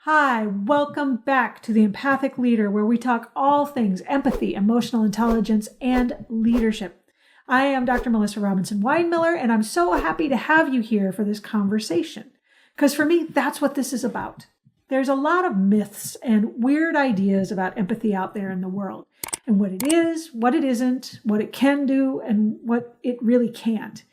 Hi, welcome back to the Empathic Leader, where we talk all things empathy, emotional intelligence, and leadership. I am Dr. Melissa Robinson-Winemiller, and I'm so happy to have you here for this conversation. Because for me, that's what this is about. There's a lot of myths and weird ideas about empathy out there in the world, and what it is, what it isn't, what it can do, and what it really can't.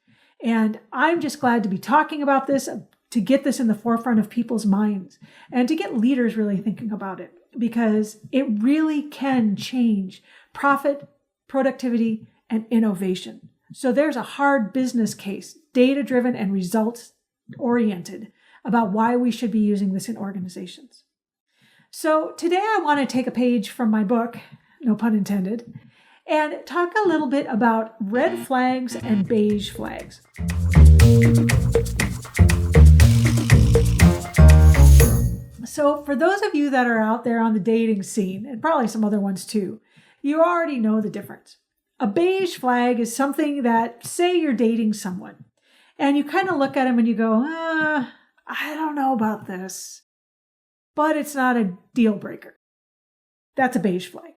And I'm just glad to be talking about this, to get this in the forefront of people's minds and to get leaders really thinking about it, because it really can change profit, productivity, and innovation. So there's a hard business case, data-driven and results-oriented, about why we should be using this in organizations. So today I want to take a page from my book, no pun intended, and talk a little bit about red flags and beige flags. So for those of you that are out there on the dating scene, and probably some other ones too, you already know the difference. A beige flag is something that, say you're dating someone, and you kind of look at them and you go, I don't know about this, but it's not a deal breaker. That's a beige flag.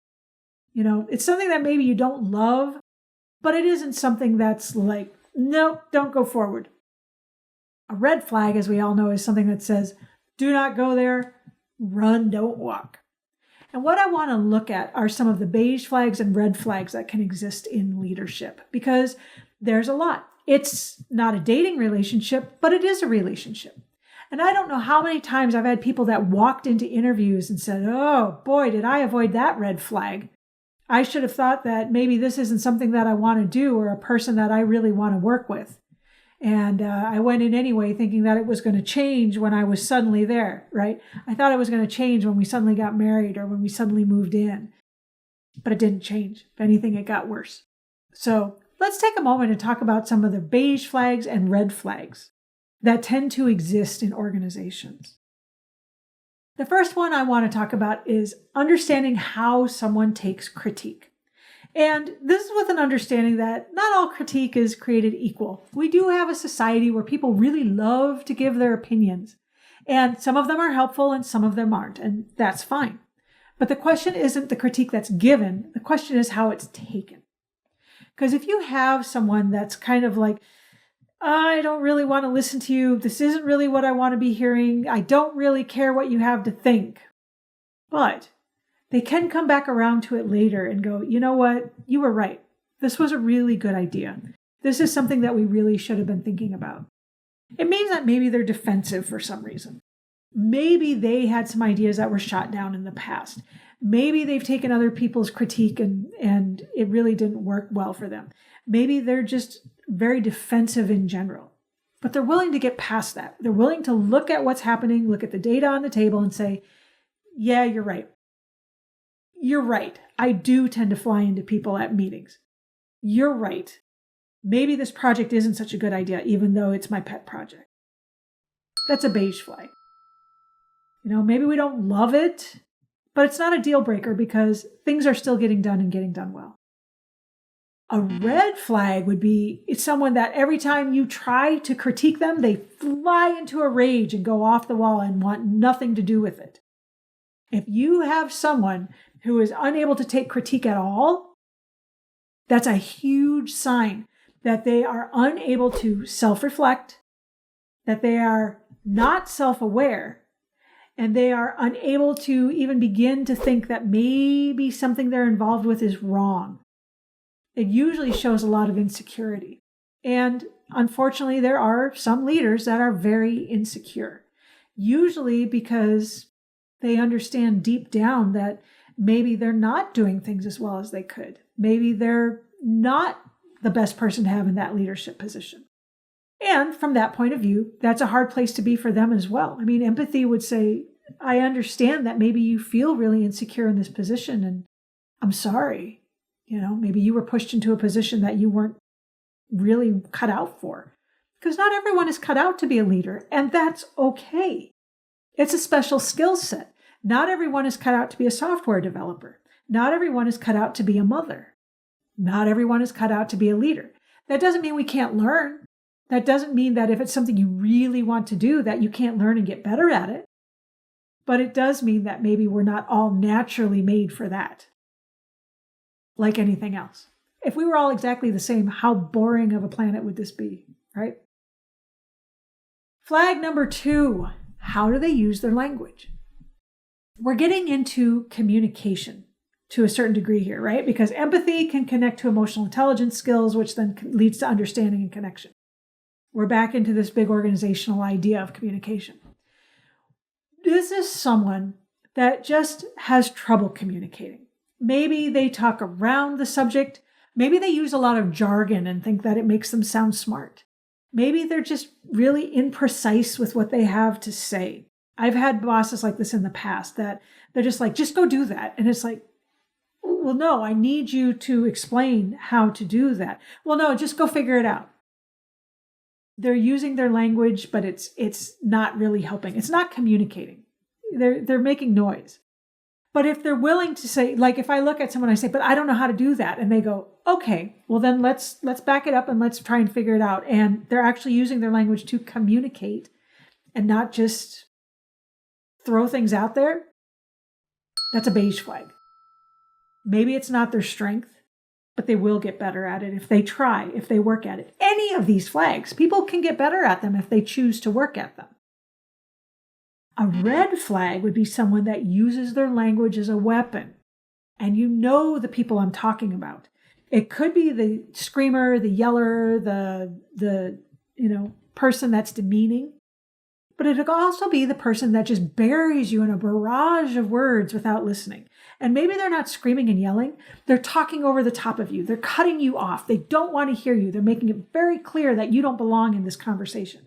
You know, it's something that maybe you don't love, but it isn't something that's like, nope, don't go forward. A red flag, as we all know, is something that says, do not go there, run, don't walk. And what I want to look at are some of the beige flags and red flags that can exist in leadership, because there's a lot. It's not a dating relationship, but it is a relationship. And I don't know how many times I've had people that walked into interviews and said, oh boy, did I avoid that red flag. I should have thought that maybe this isn't something that I want to do or a person that I really want to work with. And I went in anyway thinking that it was going to change when I was suddenly there, right? I thought it was going to change when we suddenly got married or when we suddenly moved in. But it didn't change. If anything, it got worse. So let's take a moment and talk about some of the beige flags and red flags that tend to exist in organizations. The first one I want to talk about is understanding how someone takes critique. And this is with an understanding that not all critique is created equal. We do have a society where people really love to give their opinions. And some of them are helpful and some of them aren't. And that's fine. But the question isn't the critique that's given. The question is how it's taken. Because if you have someone that's kind of like, I don't really want to listen to you. This isn't really what I want to be hearing. I don't really care what you have to think. But they can come back around to it later and go, you know what? You were right. This was a really good idea. This is something that we really should have been thinking about. It means that maybe they're defensive for some reason. Maybe they had some ideas that were shot down in the past. Maybe they've taken other people's critique and it really didn't work well for them. Maybe they're just very defensive in general. But they're willing to get past that. They're willing to look at what's happening, look at the data on the table and say, yeah, you're right. You're right. I do tend to fly into people at meetings. You're right. Maybe this project isn't such a good idea, even though it's my pet project. That's a beige flag. You know, maybe we don't love it, but it's not a deal breaker because things are still getting done and getting done well. A red flag would be it's someone that every time you try to critique them, they fly into a rage and go off the wall and want nothing to do with it. If you have someone who is unable to take critique at all, that's a huge sign that they are unable to self-reflect, that they are not self-aware, and they are unable to even begin to think that maybe something they're involved with is wrong. It usually shows a lot of insecurity. And unfortunately, there are some leaders that are very insecure, usually because they understand deep down that maybe they're not doing things as well as they could. Maybe they're not the best person to have in that leadership position. And from that point of view, that's a hard place to be for them as well. I mean, empathy would say, I understand that maybe you feel really insecure in this position, and I'm sorry. You know, maybe you were pushed into a position that you weren't really cut out for. Because not everyone is cut out to be a leader, and that's okay. It's a special skill set. Not everyone is cut out to be a software developer. Not everyone is cut out to be a mother. Not everyone is cut out to be a leader. That doesn't mean we can't learn. That doesn't mean that if it's something you really want to do, that you can't learn and get better at it. But it does mean that maybe we're not all naturally made for that, like anything else. If we were all exactly the same, how boring of a planet would this be, right? Flag number 2, how do they use their language? We're getting into communication to a certain degree here, right? Because empathy can connect to emotional intelligence skills, which then leads to understanding and connection. We're back into this big organizational idea of communication. This is someone that just has trouble communicating. Maybe they talk around the subject. Maybe they use a lot of jargon and think that it makes them sound smart. Maybe they're just really imprecise with what they have to say. I've had bosses like this in the past that they're just like, just go do that. And it's like, well, no, I need you to explain how to do that. Well, no, just go figure it out. They're using their language, but it's not really helping. It's not communicating. They're making noise. But if they're willing to say, like if I look at someone, I say, but I don't know how to do that. And they go, okay, well then let's back it up and let's try and figure it out. And they're actually using their language to communicate and not just throw things out there. That's a beige flag. Maybe it's not their strength, but they will get better at it if they try, if they work at it. Any of these flags, people can get better at them if they choose to work at them. A red flag would be someone that uses their language as a weapon. And you know the people I'm talking about. It could be the screamer, the yeller, the person that's demeaning. But it could also be the person that just buries you in a barrage of words without listening. And maybe they're not screaming and yelling. They're talking over the top of you. They're cutting you off. They don't want to hear you. They're making it very clear that you don't belong in this conversation.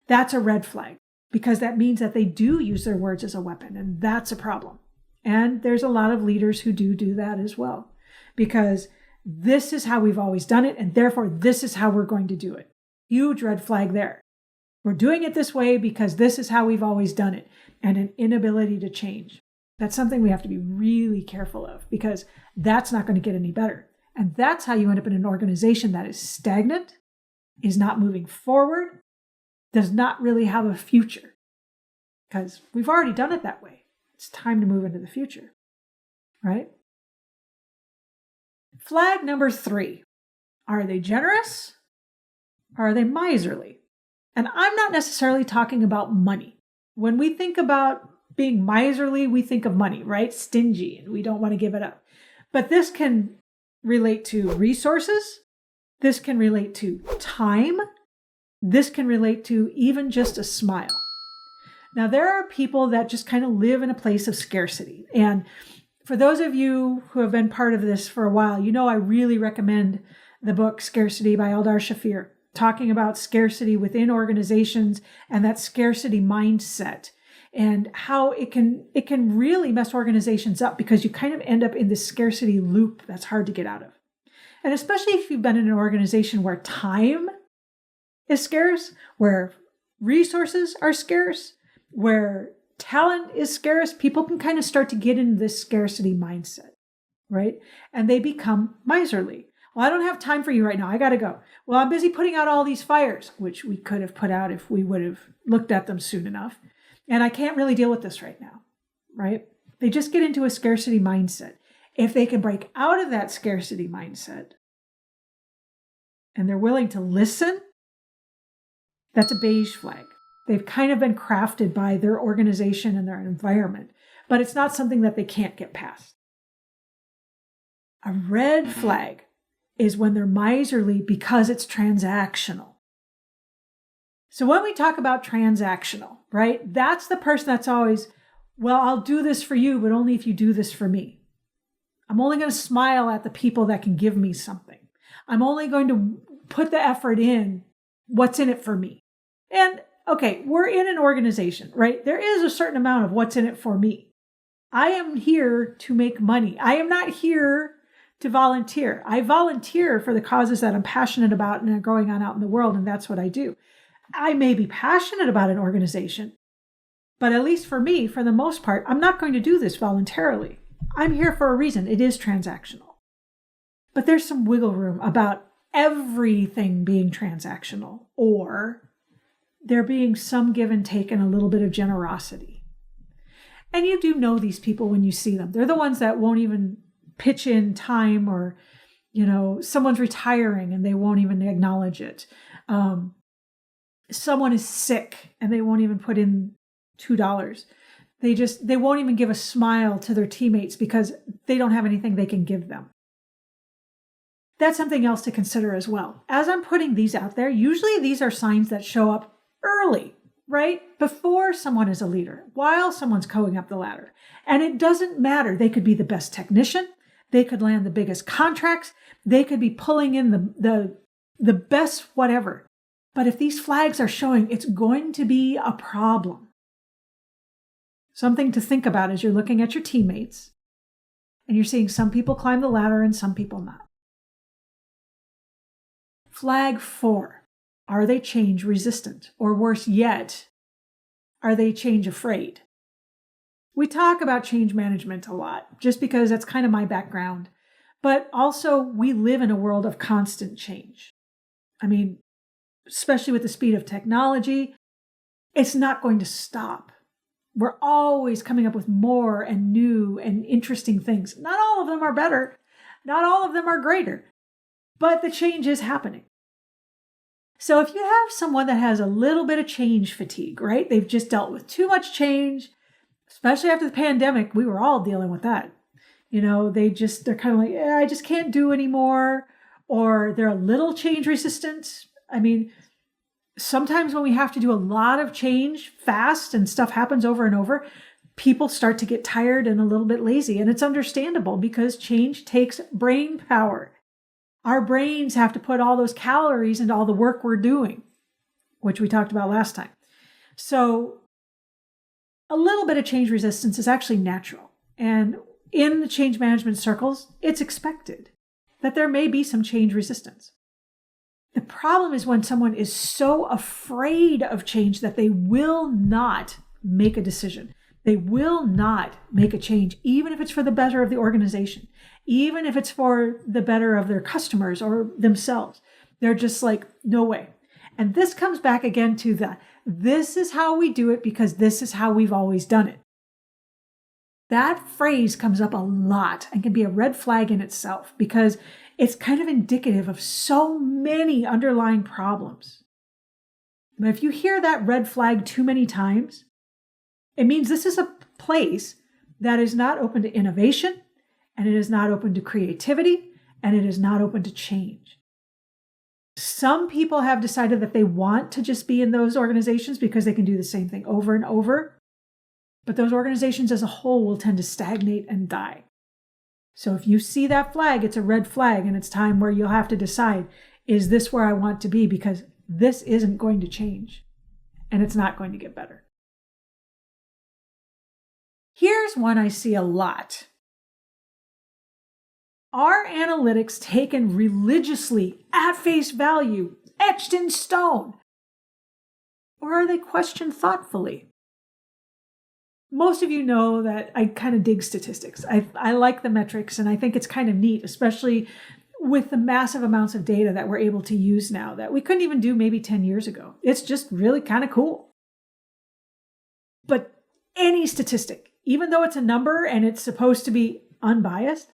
That's a red flag, because that means that they do use their words as a weapon, and that's a problem. And there's a lot of leaders who do that as well, because this is how we've always done it, and therefore this is how we're going to do it. Huge red flag there. We're doing it this way because this is how we've always done it, and an inability to change. That's something we have to be really careful of, because that's not going to get any better. And that's how you end up in an organization that is stagnant, is not moving forward, does not really have a future, because we've already done it that way. It's time to move into the future, right? Flag number 3. Are they generous or are they miserly? And I'm not necessarily talking about money. When we think about being miserly, we think of money, right? Stingy, and we don't want to give it up. But this can relate to resources. This can relate to time. This can relate to even just a smile. Now, there are people that just kind of live in a place of scarcity. And for those of you who have been part of this for a while, you know I really recommend the book Scarcity by Eldar Shafir, talking about scarcity within organizations and that scarcity mindset and how it can really mess organizations up, because you kind of end up in this scarcity loop that's hard to get out of. And especially if you've been in an organization where time is scarce, where resources are scarce, where talent is scarce, people can kind of start to get into this scarcity mindset, right? And they become miserly. Well, I don't have time for you right now. I got to go. Well, I'm busy putting out all these fires, which we could have put out if we would have looked at them soon enough. And I can't really deal with this right now, right? They just get into a scarcity mindset. If they can break out of that scarcity mindset and they're willing to listen, that's a beige flag. They've kind of been crafted by their organization and their environment, but it's not something that they can't get past. A red flag is when they're miserly because it's transactional. So when we talk about transactional, right, that's the person that's always, well, I'll do this for you, but only if you do this for me. I'm only going to smile at the people that can give me something. I'm only going to put the effort in what's in it for me. And okay, we're in an organization, right? There is a certain amount of what's in it for me. I am here to make money. I am not here to volunteer. I volunteer for the causes that I'm passionate about and are going on out in the world, and that's what I do. I may be passionate about an organization, but at least for me, for the most part, I'm not going to do this voluntarily. I'm here for a reason. It is transactional. But there's some wiggle room about everything being transactional, or there being some give and take and a little bit of generosity. And you do know these people when you see them. They're the ones that won't even pitch in time, or, someone's retiring and they won't even acknowledge it. Someone is sick and they won't even put in $2. They won't even give a smile to their teammates because they don't have anything they can give them. That's something else to consider as well. As I'm putting these out there, usually these are signs that show up early, right? Before someone is a leader, while someone's going up the ladder. And it doesn't matter. They could be the best technician. They could land the biggest contracts. They could be pulling in the best whatever. But if these flags are showing, it's going to be a problem. Something to think about as you're looking at your teammates and you're seeing some people climb the ladder and some people not. Flag 4, are they change resistant? Or worse yet, are they change afraid? We talk about change management a lot just because that's kind of my background. But also we live in a world of constant change. I mean, especially with the speed of technology, it's not going to stop. We're always coming up with more and new and interesting things. Not all of them are better. Not all of them are greater. But the change is happening. So if you have someone that has a little bit of change fatigue, right? They've just dealt with too much change, especially after the pandemic. We were all dealing with that. They're kind of like, I just can't do anymore. Or they're a little change resistant. I mean, sometimes when we have to do a lot of change fast and stuff happens over and over, people start to get tired and a little bit lazy. And it's understandable because change takes brain power. Our brains have to put all those calories into all the work we're doing, which we talked about last time. So a little bit of change resistance is actually natural. And in the change management circles, it's expected that there may be some change resistance. The problem is when someone is so afraid of change that they will not make a decision. They will not make a change, even if it's for the better of the organization, even if it's for the better of their customers or themselves. They're just like, no way. And this comes back again to this is how we do it because this is how we've always done it. That phrase comes up a lot and can be a red flag in itself because it's kind of indicative of so many underlying problems. But if you hear that red flag too many times, it means this is a place that is not open to innovation, and it is not open to creativity, and it is not open to change. Some people have decided that they want to just be in those organizations because they can do the same thing over and over. But those organizations as a whole will tend to stagnate and die. So if you see that flag, it's a red flag, and it's time where you'll have to decide, is this where I want to be? Because this isn't going to change, and it's not going to get better. Here's one I see a lot. Are analytics taken religiously at face value, etched in stone? Or are they questioned thoughtfully? Most of you know that I kind of dig statistics. I like the metrics, and I think it's kind of neat, especially with the massive amounts of data that we're able to use now that we couldn't even do maybe 10 years ago. It's just really kind of cool. But any statistic, even though it's a number and it's supposed to be unbiased,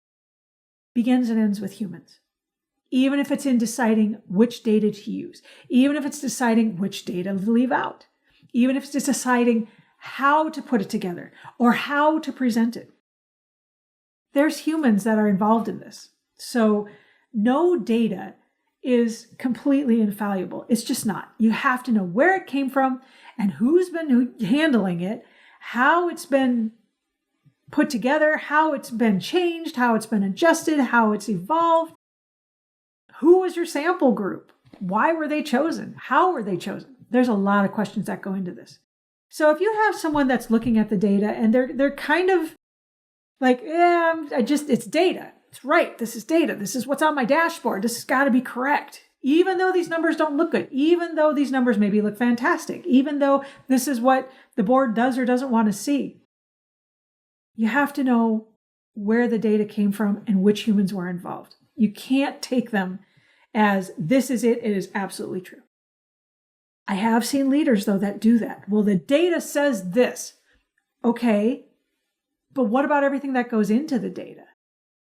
begins and ends with humans. Even if it's in deciding which data to use, even if it's deciding which data to leave out, even if it's deciding how to put it together or how to present it. There's humans that are involved in this. So no data is completely infallible. It's just not. You have to know where it came from and who's been handling it, how it's been put together, how it's been changed, how it's been adjusted, how it's evolved. Who was your sample group? Why were they chosen? How were they chosen? There's a lot of questions that go into this. So if you have someone that's looking at the data and they're kind of like, it's data. It's right. This is data. This is what's on my dashboard. This has got to be correct. Even though these numbers don't look good, even though these numbers maybe look fantastic, even though this is what the board does or doesn't want to see, you have to know where the data came from and which humans were involved. You can't take them as this is it. It is absolutely true. I have seen leaders, though, that do that. Well, the data says this. Okay, But what about everything that goes into the data?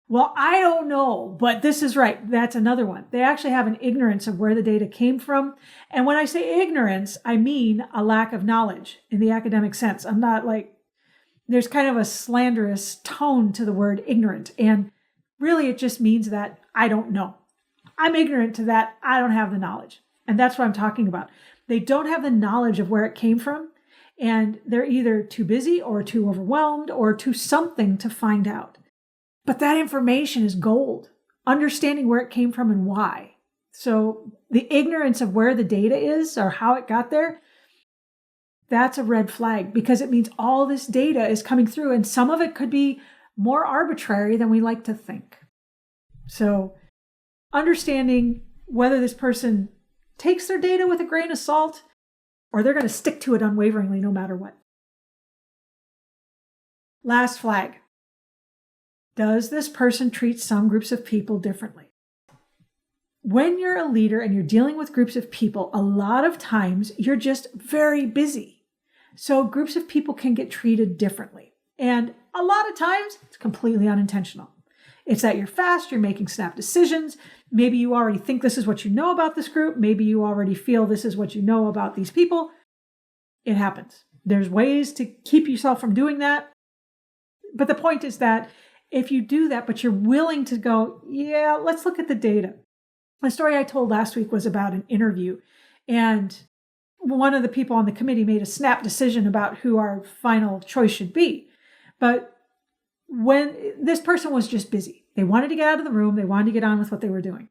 Well, I don't know, but this is right. That's another one. They actually have an ignorance of where the data came from. And when I say ignorance, I mean a lack of knowledge in the academic sense. I'm not like, there's kind of a slanderous tone to the word ignorant. And really, it just means that I don't know. I'm ignorant to that. I don't have the knowledge. And that's what I'm talking about. They don't have the knowledge of where it came from. And they're either too busy or too overwhelmed or too something to find out. But that information is gold, understanding where it came from and why. So the ignorance of where the data is or how it got there, that's a red flag because it means all this data is coming through and some of it could be more arbitrary than we like to think. So understanding whether this person takes their data with a grain of salt or they're going to stick to it unwaveringly no matter what. Last flag. Does this person treat some groups of people differently? When you're a leader and you're dealing with groups of people, a lot of times you're just very busy. So groups of people can get treated differently. And a lot of times it's completely unintentional. It's that you're fast, you're making snap decisions. Maybe you already think this is what you know about this group. Maybe you already feel this is what you know about these people. It happens. There's ways to keep yourself from doing that. But the point is that if you do that, but you're willing to go, yeah, let's look at the data. The story I told last week was about an interview. And one of the people on the committee made a snap decision about who our final choice should be. But when this person was just busy, they wanted to get out of the room, they wanted to get on with what they were doing.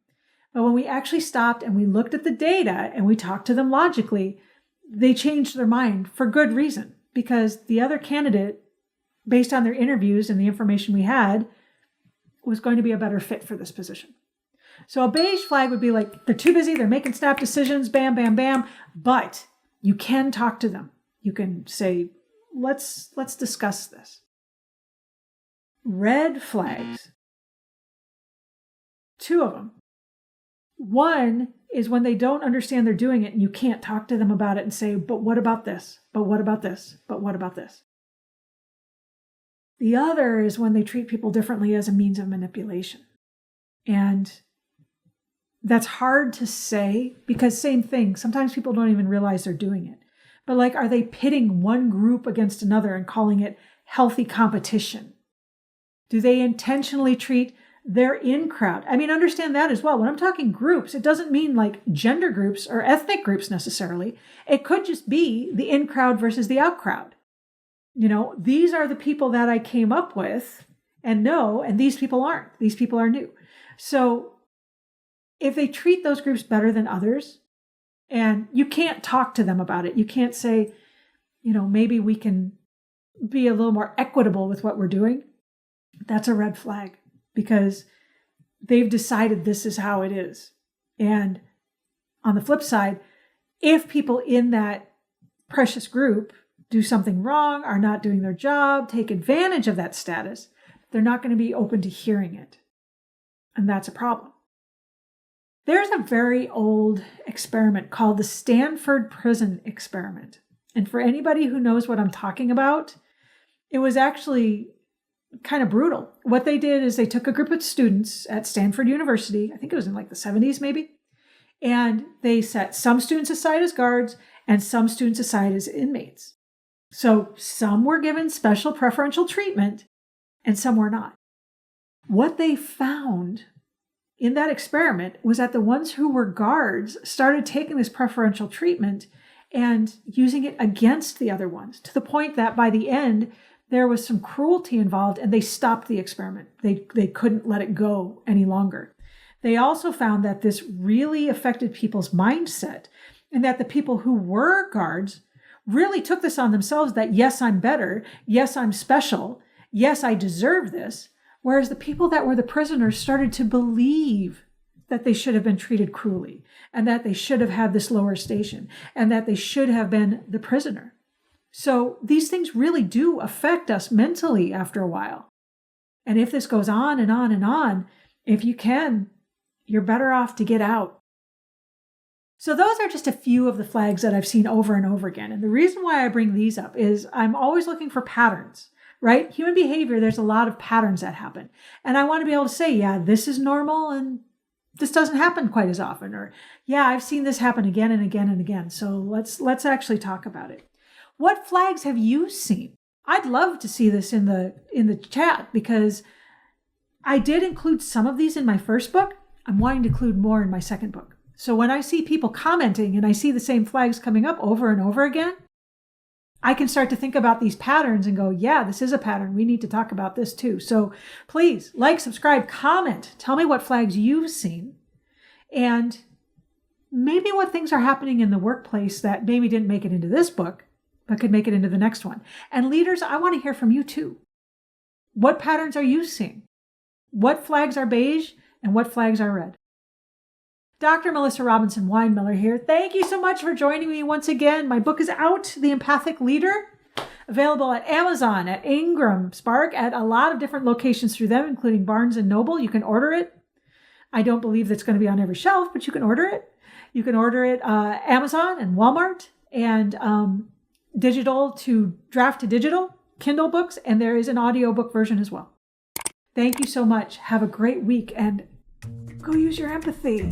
But when we actually stopped and we looked at the data and we talked to them logically, they changed their mind for good reason, because the other candidate, based on their interviews and the information we had, was going to be a better fit for this position. So a beige flag would be like, they're too busy, they're making snap decisions, bam, bam, bam, but you can talk to them. You can say, let's discuss this. Red flags. 2 of them. One is when they don't understand they're doing it and you can't talk to them about it and say, but what about this? But what about this? But what about this? The other is when they treat people differently as a means of manipulation. And that's hard to say because same thing, sometimes people don't even realize they're doing it. But like, are they pitting one group against another and calling it healthy competition? Do they intentionally treat their in-crowd? I mean, understand that as well. When I'm talking groups, it doesn't mean like gender groups or ethnic groups necessarily. It could just be the in-crowd versus the out-crowd. You know, these are the people that I came up with and know, and these people aren't. These people are new. So if they treat those groups better than others, and you can't talk to them about it, you can't say, you know, maybe we can be a little more equitable with what we're doing, that's a red flag because they've decided this is how it is. And on the flip side, if people in that precious group do something wrong, are not doing their job, take advantage of that status, they're not going to be open to hearing it. And that's a problem. There's a very old experiment called the Stanford Prison Experiment. And for anybody who knows what I'm talking about, it was actually kind of brutal. What they did is they took a group of students at Stanford University, I think it was in like the 70s maybe, and they set some students aside as guards and some students aside as inmates. So some were given special preferential treatment and some were not. What they found in that experiment was that the ones who were guards started taking this preferential treatment and using it against the other ones, to the point that by the end, there was some cruelty involved and they stopped the experiment. They couldn't let it go any longer. They also found that this really affected people's mindset and that the people who were guards really took this on themselves that, yes, I'm better. Yes, I'm special. Yes, I deserve this. Whereas the people that were the prisoners started to believe that they should have been treated cruelly and that they should have had this lower station and that they should have been the prisoner. So these things really do affect us mentally after a while. And if this goes on and on and on, if you can, you're better off to get out. So those are just a few of the flags that I've seen over and over again. And the reason why I bring these up is I'm always looking for patterns. right? Human behavior, there's a lot of patterns that happen. And I want to be able to say, yeah, this is normal and this doesn't happen quite as often. Or, yeah, I've seen this happen again and again and again. So let's actually talk about it. What flags have you seen? I'd love to see this in the chat, because I did include some of these in my first book. I'm wanting to include more in my second book. So when I see people commenting and I see the same flags coming up over and over again, I can start to think about these patterns and go, yeah, this is a pattern. We need to talk about this too. So please like, subscribe, comment. Tell me what flags you've seen, and maybe what things are happening in the workplace that maybe didn't make it into this book, but could make it into the next one. And leaders, I want to hear from you too. What patterns are you seeing? What flags are beige and what flags are red? Dr. Melissa Robinson-Winemiller here. Thank you so much for joining me once again. My book is out, The Empathic Leader, available at Amazon, at Ingram, Spark, at a lot of different locations through them, including Barnes & Noble. You can order it. I don't believe that's going to be on every shelf, but you can order it. You can order it Amazon and Walmart, and digital to draft to digital, Kindle books, and there is an audiobook version as well. Thank you so much. Have a great week and go use your empathy.